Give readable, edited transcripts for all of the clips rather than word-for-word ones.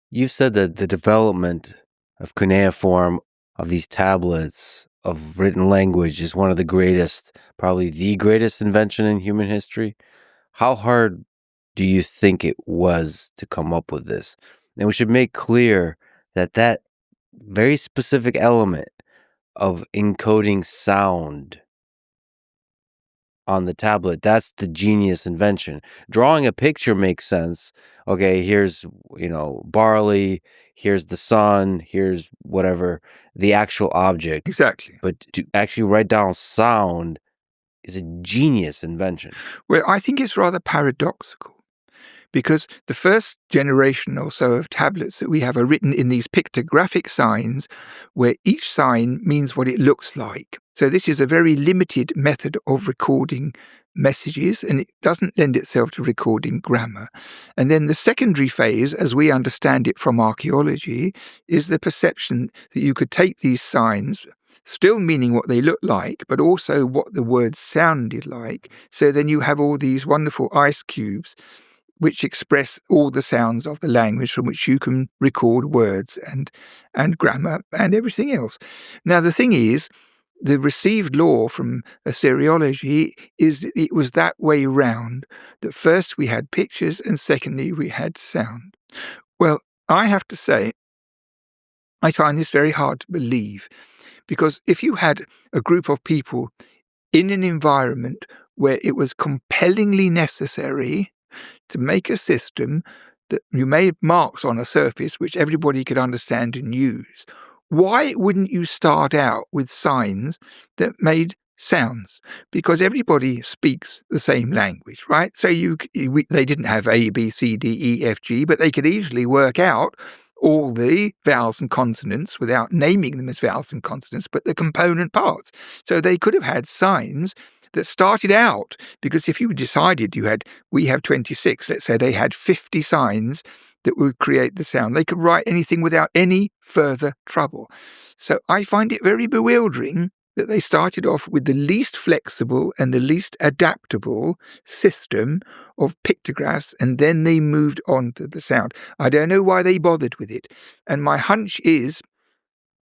You've said that the development of cuneiform, of these tablets, of written language is one of the greatest, probably the greatest invention in human history. How hard do you think it was to come up with this? And we should make clear that that very specific element of encoding sound on the tablet, that's the genius invention. Drawing a picture makes sense. Okay, here's, barley, here's the sun, here's whatever, the actual object. Exactly. But to actually write down sound is a genius invention. Well, I think it's rather paradoxical, because the first generation or so of tablets that we have are written in these pictographic signs, where each sign means what it looks like. So this is a very limited method of recording messages, and it doesn't lend itself to recording grammar. And then the secondary phase, as we understand it from archaeology, is the perception that you could take these signs, still meaning what they look like, but also what the words sounded like. So then you have all these wonderful ice cubes which express all the sounds of the language, from which you can record words and grammar and everything else. Now, the thing is, the received law from Assyriology is that it was that way round, that first we had pictures and secondly we had sound. Well, I have to say, I find this very hard to believe, because if you had a group of people in an environment where it was compellingly necessary to make a system that you made marks on a surface which everybody could understand and use, why wouldn't you start out with signs that made sounds? Because everybody speaks the same language, right? So they didn't have A, B, C, D, E, F, G, but they could easily work out all the vowels and consonants without naming them as vowels and consonants, but the component parts. So they could have had signs that started out, because if you decided we have 26, let's say they had 50 signs that would create the sound, they could write anything without any further trouble. So I find it very bewildering that they started off with the least flexible and the least adaptable system of pictographs, and then they moved on to the sound. I don't know why they bothered with it. And my hunch is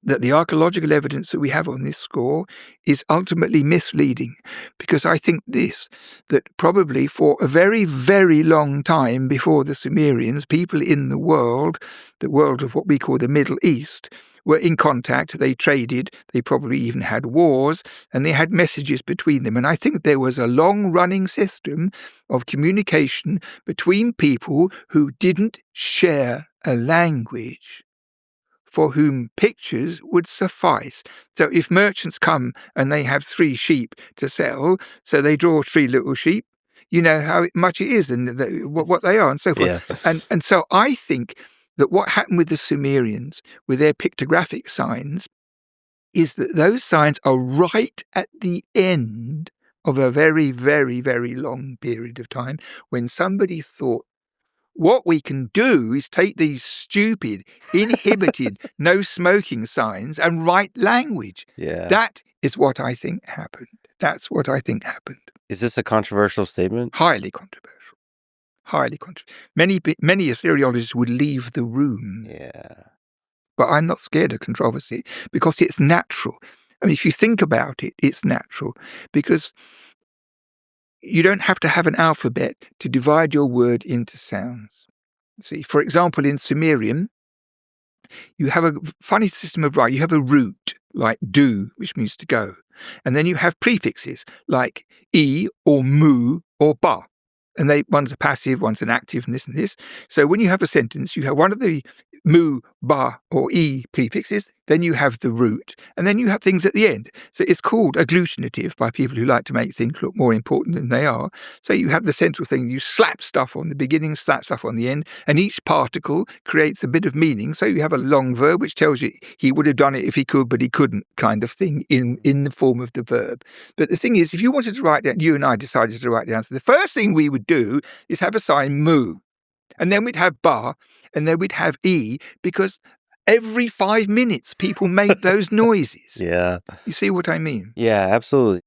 that the archaeological evidence that we have on this score is ultimately misleading, because I think that probably for a very, very long time before the Sumerians, people in the world of what we call the Middle East, were in contact, they traded, they probably even had wars, and they had messages between them. And I think there was a long-running system of communication between people who didn't share a language, for whom pictures would suffice. So if merchants come and they have 3 sheep to sell, so they draw 3 little sheep, you know how much it is and what they are and so forth. Yeah. And so I think that what happened with the Sumerians, with their pictographic signs, is that those signs are right at the end of a very, very, very long period of time, when somebody thought, what we can do is take these stupid, inhibited, no smoking signs and write language. Yeah. That is what I think happened. That's what I think happened. Is this a controversial statement? Highly controversial. Highly controversial. Many Assyriologists would leave the room. Yeah. But I'm not scared of controversy, because it's natural. I mean, if you think about it, it's natural, because you don't have to have an alphabet to divide your word into sounds. See, for example, in Sumerian, you have a funny system of writing. You have a root, like do, which means to go. And then you have prefixes, like e or mu or ba. And one's a passive, one's an active, and this. So when you have a sentence, you have one of the mu, ba, or e prefixes, then you have the root, and then you have things at the end. So it's called agglutinative by people who like to make things look more important than they are. So you have the central thing, you slap stuff on the beginning, slap stuff on the end, and each particle creates a bit of meaning. So you have a long verb, which tells you he would have done it if he could, but he couldn't, kind of thing, in the form of the verb. But the thing is, if you wanted to write down, you and I decided to write down, so the first thing we would do is have a sign mu. And then we'd have ba, and then we'd have e, because every 5 minutes people make those noises. Yeah. You see what I mean? Yeah, absolutely.